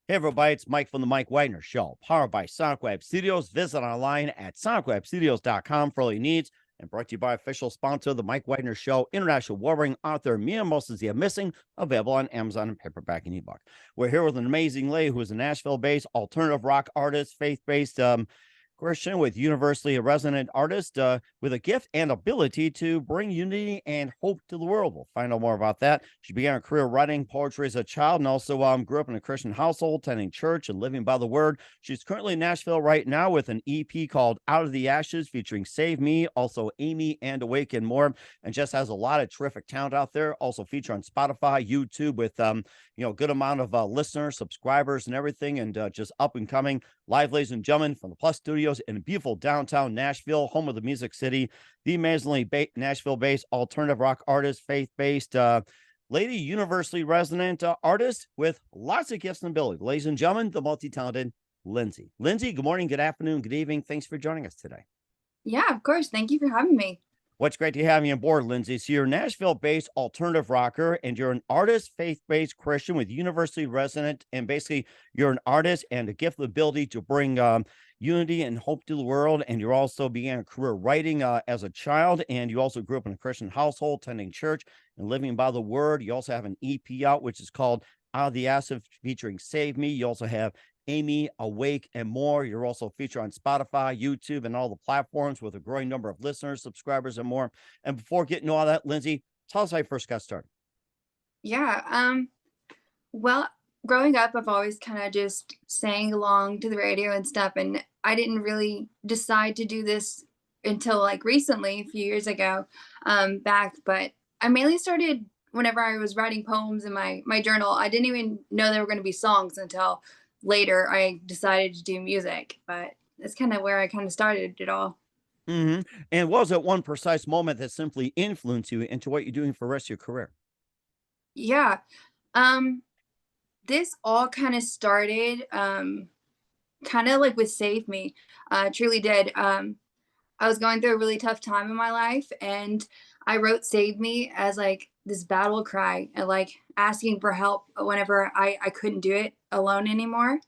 Hey everybody, it's Mike from the Mike Wagner Show, powered by Sonic Web Studios. Visit online at sonicwebstudios.com for all your needs, and brought to you by official sponsor, the Mike Wagner Show, international warring author Mia Moses Missing, available on Amazon and paperback and ebook. We're here with an amazing lady who is a Nashville-based alternative rock artist, faith-based Christian with universally resonant artist with a gift and ability to bring unity and hope to the world. We'll find out more about that. She began her career writing poetry as a child and also grew up in a Christian household, attending church and living by the word. She's currently in Nashville right now with an EP called Out of the Ashes featuring Save Me, also Aimee and Awake and more, and just has a lot of terrific talent out there. Also feature on Spotify, YouTube with a good amount of listeners, subscribers and everything, and just up and coming live, ladies and gentlemen, from the Plus Studios in beautiful downtown Nashville, home of the Music City, the amazingly Nashville-based alternative rock artist, faith-based lady, universally resonant artist with lots of gifts and ability. Ladies and gentlemen, the multi-talented Lindsey. Lindsey, good morning, good afternoon, good evening. Thanks for joining us today. Yeah, of course. Thank you for having me. What's great to have you on board, Lindsey. So you're a Nashville-based alternative rocker, and you're an artist, faith-based Christian with universally resonant, and basically you're an artist and a gift, the ability to bring unity and hope to the world. And you also began a career writing as a child, and you also grew up in a Christian household, attending church and living by the word. You also have an EP out, which is called Out of the Ashes, featuring Save Me. You also have Aimee, Awake, and more. You're also featured on Spotify, YouTube, and all the platforms with a growing number of listeners, subscribers, and more. And before getting to all that, Lindsey, tell us how you first got started. Yeah. Well, growing up, I've always kind of just sang along to the radio and stuff, and I didn't really decide to do this until like recently, a few years ago, back. But I mainly started whenever I was writing poems in my journal. I didn't even know they were going to be songs until later I decided to do music. But that's kind of where I kind of started it all. And what was that one precise moment that simply influenced you into what you're doing for the rest of your career? Yeah. Um, this all kind of started kind of like with Save Me. Truly did. I was going through a really tough time in my life, and I wrote Save Me as like this battle cry and like asking for help whenever I couldn't do it alone anymore.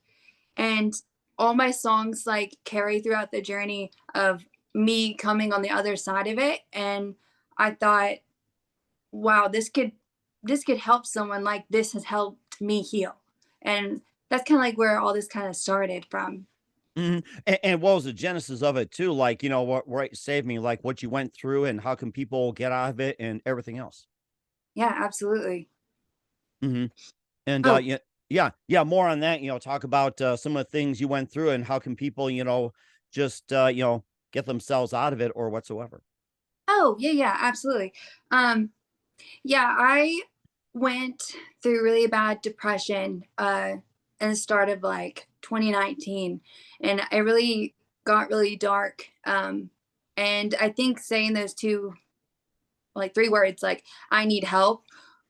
And all my songs like carry throughout the journey of me coming on the other side of it. And I thought, wow, this could help someone, like this has helped me heal. And that's kind of like where all this kind of started from. And what was the genesis of it too? Like, what right saved me, like what you went through and how can people get out of it and everything else. Yeah, absolutely. hmm And Oh, yeah, more on that. Talk about some of the things you went through and how can people, just get themselves out of it or whatsoever. oh, yeah, yeah, absolutely. Um, yeah, I went through really bad depression in the start of like 2019, and it really got really dark. And I think saying those two, like three words, like I need help,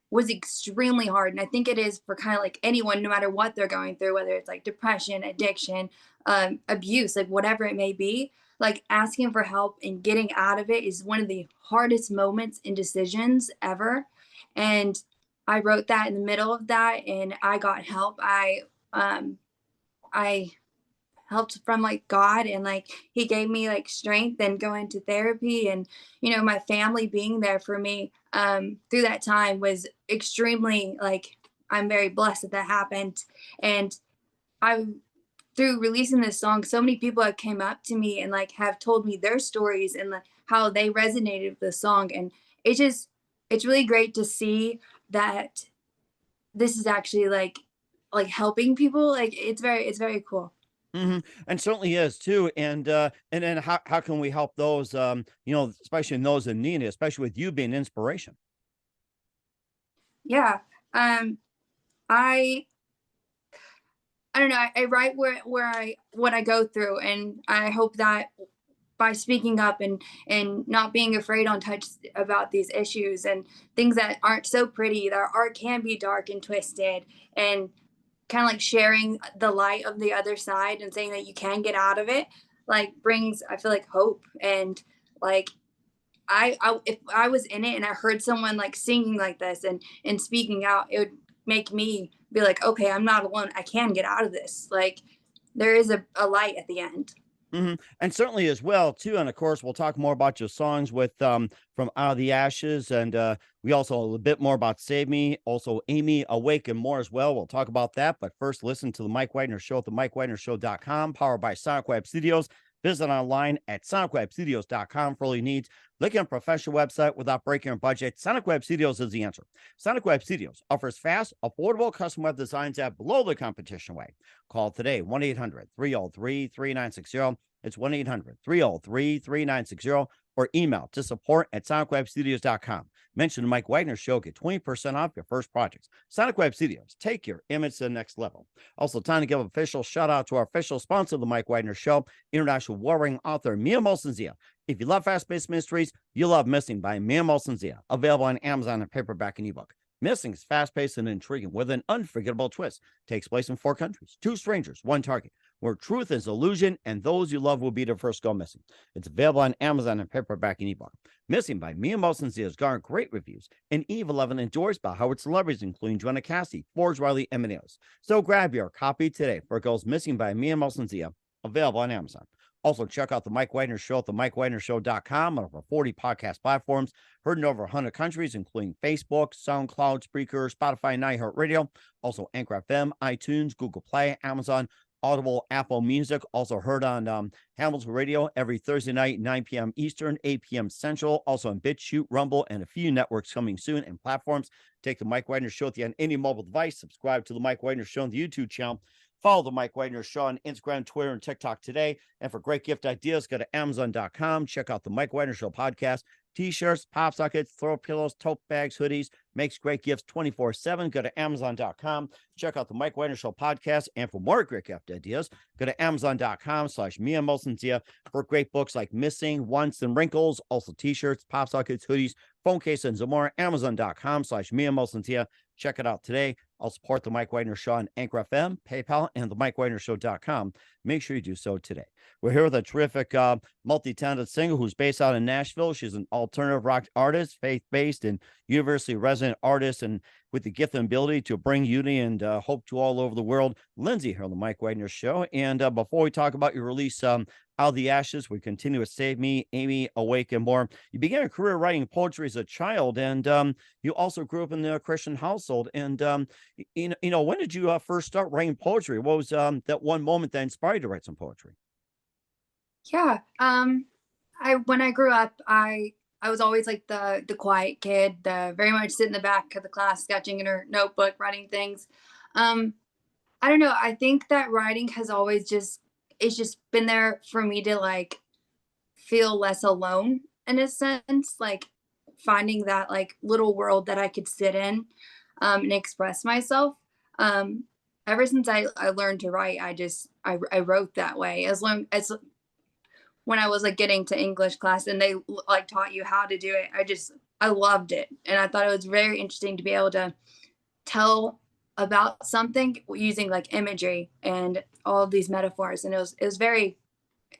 was extremely hard. And I think it is for kind of like anyone, no matter what they're going through, whether it's like depression, addiction, abuse, like whatever it may be, like asking for help and getting out of it is one of the hardest moments and decisions ever. And I wrote that in the middle of that, and I got help. Um, I helped from like God, and like he gave me like strength and going to therapy, and my family being there for me through that time was extremely like, I'm very blessed that that happened. And I, through releasing this song, so many people have came up to me and like have told me their stories and like how they resonated with the song. And it's really great to see that this is actually like helping people. Like it's very cool. And certainly is too. And then how can we help those especially in those in need, especially with you being inspiration. Yeah. Um, I I don't know. I write where I what I go through, and I hope that by speaking up and not being afraid on touch about these issues and things that aren't so pretty, that art can be dark and twisted, and kind of like sharing the light of the other side and saying that you can get out of it, like brings, I feel like, hope. And like I if I was in it and I heard someone like singing like this and speaking out, it would make me be like, okay, I'm not alone. I can get out of this. Like there is a light at the end. And certainly as well too, and of course we'll talk more about your songs with from Out of the Ashes, and we also a little bit more about Save Me, also Aimee, Awake, and more as well. We'll talk about that, but first listen to the Mike Wagner Show at the MikeWagnerShow.com, powered by Sonic Web Studios. Visit online at sonicwebstudios.com for all your needs. Look at a professional website without breaking your budget. Sonic Web Studios is the answer. Sonic Web Studios offers fast, affordable custom web designs at below the competition rate. Call today, 1-800-303-3960. It's 1-800-303-3960, or email to support@sonicwebstudios.com. Mention the Mike Wagner Show, get 20% off your first projects. Sonic Web Studios, take your image to the next level. Also, time to give an official shout out to our official sponsor of the Mike Wagner Show, international warring author Mia Molson-Zia. If you love fast-paced mysteries, you love Missing by Mia Molson-Zia, available on Amazon in paperback and ebook. Missing is fast-paced and intriguing with an unforgettable twist. Takes place in 4 countries, 2 strangers, 1 target, where truth is illusion and those you love will be the first go missing. It's available on Amazon in paperback and ebook. Missing by Mia Molson-Zia has garnered great reviews and Eve 11 endorsed by Howard celebrities, including Joanna Cassie, Forbes, Riley, and Meneos. So grab your copy today for it goes Missing by Mia Molson-Zia, available on Amazon. Also, check out the Mike Wagner Show at the MikeWagnerShow.com on over 40 podcast platforms, heard in over 100 countries, including Facebook, SoundCloud, Spreaker, Spotify, and iHeartRadio. Also, Anchor FM, iTunes, Google Play, Amazon, Audible, Apple Music. Also heard on Hamilton Radio every Thursday night, 9 p.m. Eastern, 8 p.m. Central. Also on BitChute, Rumble, and a few networks coming soon and platforms. Take the Mike Wagner Show on any mobile device. Subscribe to the Mike Wagner Show on the YouTube channel. Follow the Mike Wagner Show on Instagram, Twitter, and TikTok today. And for great gift ideas, go to Amazon.com. Check out the Mike Wagner Show podcast. T-shirts, pop sockets, throw pillows, tote bags, hoodies. Makes great gifts 24/7. Go to Amazon.com. Check out the Mike Wagner Show podcast. And for more great gift ideas, go to Amazon.com/Mia Molson-Zia for great books like Missing, Once, and Wrinkles. Also T-shirts, pop sockets, hoodies, phone cases, and more. Amazon.com/Mia Molson-Zia. Check it out today. I'll support the Mike Wagner Show on Anchor FM, PayPal, and the MikeWagnerShow.com. Make sure you do so today. We're here with a terrific multi-talented singer who's based out in Nashville. She's an alternative rock artist, faith-based, and university resident artist, and with the gift and ability to bring unity and hope to all over the world. Lindsey here on the Mike Wagner Show. And before we talk about your release, Out of the Ashes, we continue with Save Me, Aimee, Awake, and more. You began a career writing poetry as a child, and you also grew up in a Christian household. And when did you first start writing poetry? What was that one moment that inspired you to write some poetry? Yeah. When I grew up, I was always like the quiet kid, the very much sit in the back of the class, sketching in her notebook, writing things. I don't know. I think that writing has always it's just been there for me to like feel less alone in a sense, like finding that like little world that I could sit in and express myself. Ever since I learned to write, I wrote that way. As long as when I was like getting to English class and they like taught you how to do it, I loved it. And I thought it was very interesting to be able to tell about something using like imagery and all of these metaphors. And it was very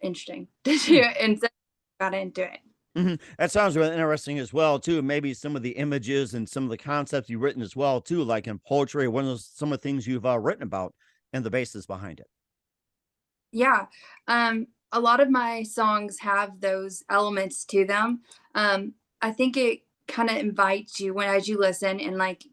interesting to do it, and so I got into it. That sounds really interesting as well, too. Maybe some of the images and some of the concepts you've written as well, too, like in poetry, some of the things you've written about and the basis behind it. Yeah. A lot of my songs have those elements to them. I think it kind of invites you as you listen and like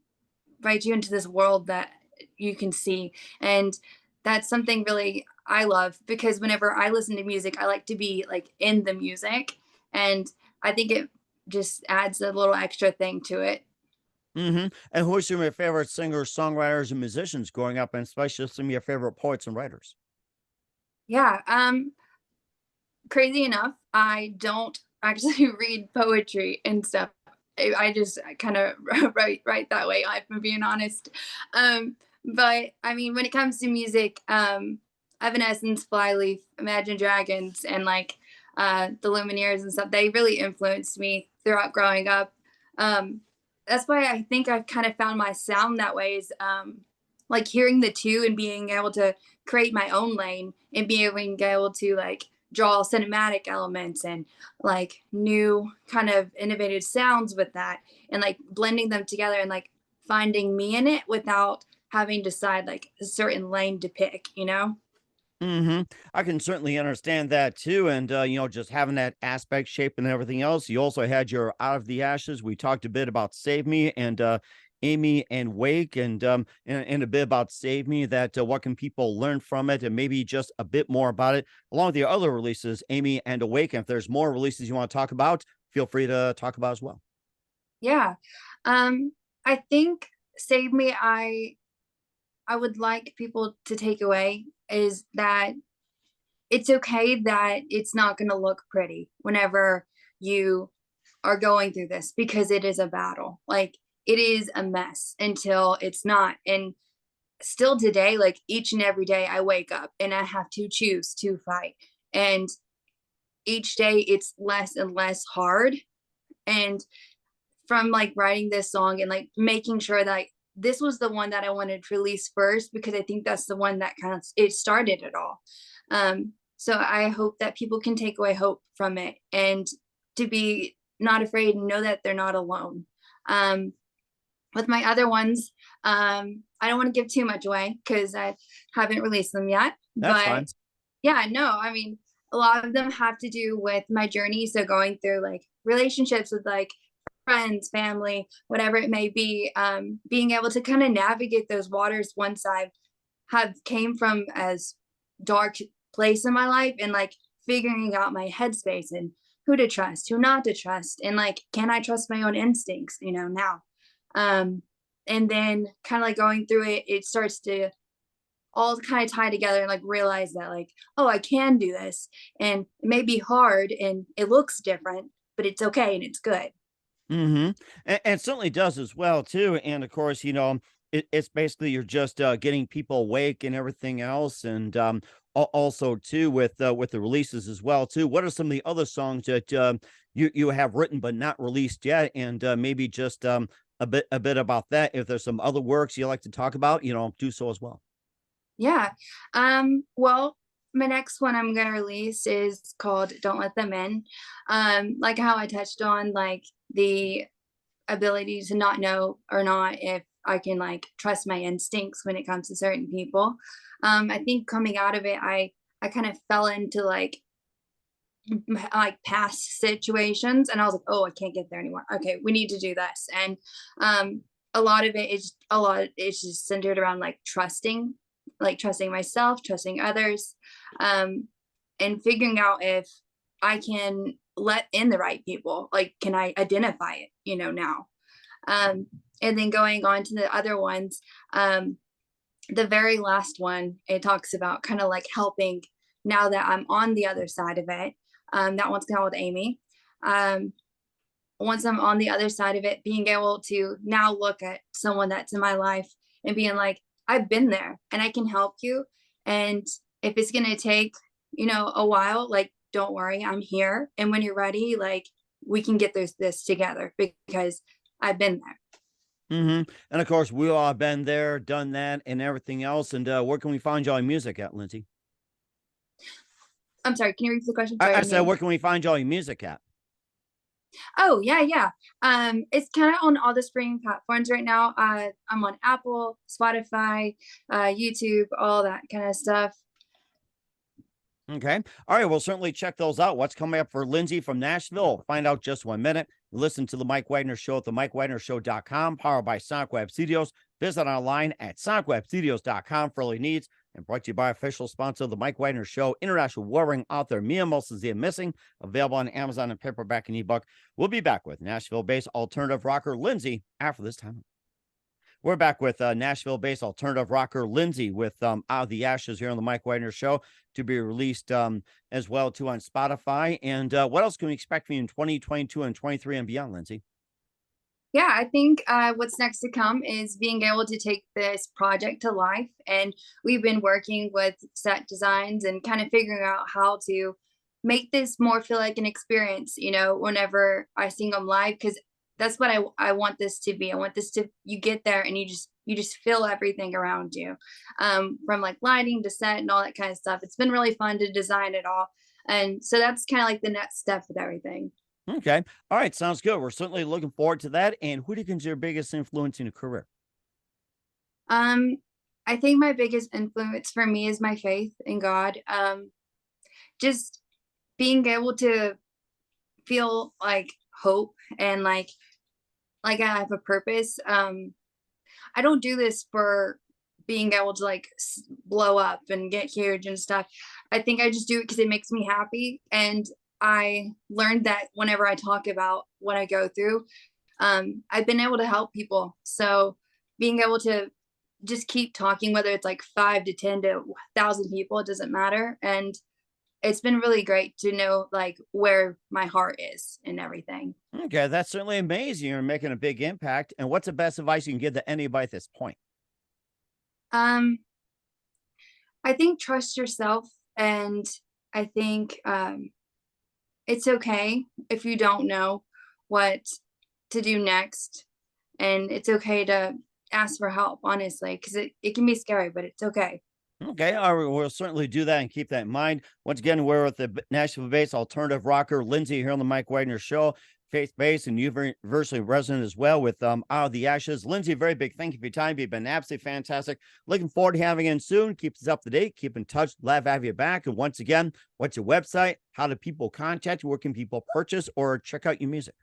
invites you into this world that you can see. And that's something really I love, because whenever I listen to music, I like to be like in the music. And I think it just adds a little extra thing to it. And who are some of your favorite singers, songwriters, and musicians growing up, and especially some of your favorite poets and writers? Yeah. Crazy enough, I don't actually read poetry and stuff. I just kind of write that way, if I'm being honest. But I mean, when it comes to music, Evanescence, Flyleaf, Imagine Dragons, and like the Lumineers and stuff, they really influenced me throughout growing up. That's why I think I've kind of found my sound that way, is like hearing the two and being able to create my own lane and being able to like draw cinematic elements and like new kind of innovative sounds with that, and like blending them together and like finding me in it without having to decide like a certain lane to pick, you know? I can certainly understand that too. And, just having that aspect shape and everything else. You also had your Out of the Ashes. We talked a bit about Save Me and Aimee and Wake and a bit about Save Me, that what can people learn from it and maybe just a bit more about it, along with the other releases, Aimee and Awake. And if there's more releases you want to talk about, feel free to talk about as well. Yeah. Um, I think Save Me, I would like people to take away is that it's okay that it's not going to look pretty whenever you are going through this, because it is a battle. Like, it is a mess until it's not. And still today, like each and every day I wake up and I have to choose to fight. And each day it's less and less hard. And from like writing this song and like making sure that this was the one that I wanted to release first, because I think that's the one that kind of it started it all. So I hope that people can take away hope from it, and to be not afraid and know that they're not alone. Um, with my other ones, I don't want to give too much away because I haven't released them yet. That's But fine. yeah, no, I mean, a lot of them have to do with my journey. So going through like relationships with like friends, family, whatever it may be, being able to kind of navigate those waters once I have came from as dark place in my life, and like figuring out my headspace and who to trust, who not to trust, and like can I trust my own instincts, now. Um, and then kind of like going through it, it starts to all kind of tie together and like realize that like, oh, I can do this, and it may be hard and it looks different, but it's okay and it's good. And it certainly does as well too. And of course, it's basically you're just getting people awake and everything else, and also too with the releases as well too. What are some of the other songs that you have written but not released yet, and maybe just a bit about that. If there's some other works you like to talk about, do so as well. Yeah. Well, my next one I'm gonna release is called Don't Let Them In. Like how I touched on like the ability to not know or not if I can like trust my instincts when it comes to certain people. I think coming out of it, I kind of fell into like past situations, and I was like, oh, I can't get there anymore. Okay, we need to do this. And a lot of it is it's just centered around like trusting myself, trusting others, um, and figuring out if I can let in the right people. Like, can I identify it, now? Um, and then going on to the other ones, the very last one, it talks about kind of like helping now that I'm on the other side of it. That one's called Aimee. Um, once I'm on the other side of it, being able to now look at someone that's in my life and being like, I've been there and I can help you. And if it's going to take, a while, like, don't worry, I'm here. And when you're ready, like, we can get this together because I've been there. And of course, we all have been there, done that, and everything else. And where can we find y'all music at, Lindsay? I'm sorry, can you repeat the question? I, Sorry, I I didn't said, hear. where can we find y'all music at? Oh, yeah, yeah. It's kind of on all the streaming platforms right now. I'm on Apple, Spotify, YouTube, all that kind of stuff. Okay. All right. We'll certainly check those out. What's coming up for Lindsay from Nashville? Find out just 1 minute. Listen to the Mike Wagner Show at the MikeWagnerShow.com, powered by Sonic Web Studios. Visit online at SonicWebStudios.com for all your needs. And brought to you by official sponsor of the Mike Wagner Show, international warring author Mia Moses Missing, available on Amazon and paperback and ebook. We'll be back with Nashville-based alternative rocker Lindsay after this time. We're back with Nashville-based alternative rocker Lindsay with Out of the Ashes here on the Mike Wagner Show, to be released as well too on Spotify. And what else can we expect from you in 2022 and 23 and beyond, Lindsay? Yeah, I think what's next to come is being able to take this project to life. And we've been working with set designs and kind of figuring out how to make this more feel like an experience, whenever I sing them live, because that's what I want this to be. I want this to, you get there and you just feel everything around you, from like lighting to set and all that kind of stuff. It's been really fun to design it all. And so that's kind of like the next step with everything. Okay. All right. Sounds good. We're certainly looking forward to that. And who do you consider your biggest influence in your career? Um, I think my biggest influence for me is my faith in God. Just being able to feel like hope and like I have a purpose. I don't do this for being able to like blow up and get huge and stuff. I think I just do it because it makes me happy. And I learned that whenever I talk about what I go through, I've been able to help people. So being able to just keep talking, whether it's like 5 to 10 to 1,000 people, it doesn't matter. And it's been really great to know like where my heart is and everything. Okay, that's certainly amazing. You're making a big impact. And what's the best advice you can give to anybody at this point? Um, I think trust yourself, and I think it's okay if you don't know what to do next, and it's okay to ask for help, honestly, because it can be scary, but it's okay. Okay, all right, we'll certainly do that and keep that in mind. Once again, we're with the Nashville-based alternative rocker Lindsey here on the Mike Wagner Show, faith-based and universally resonant as well with Out of the Ashes. Lindsey, very big thank you for your time. You've been absolutely fantastic. Looking forward to having you in soon. Keep us up to date. Keep in touch. Glad to have you back. And once again, what's your website? How do people contact you? Where can people purchase or check out your music?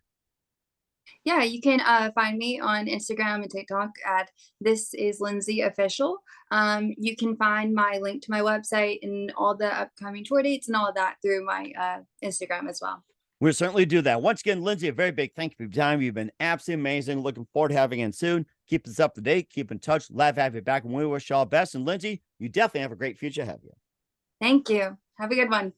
Yeah, you can find me on Instagram and TikTok at This Is Lindsey Official. You can find my link to my website and all the upcoming tour dates and all of that through my Instagram as well. We'll certainly do that. Once again, Lindsey, a very big thank you for your time. You've been absolutely amazing. Looking forward to having you in soon. Keep us up to date. Keep in touch. Love to have you back. And we wish you all the best. And Lindsey, you definitely have a great future ahead of you. Thank you. Have a good one.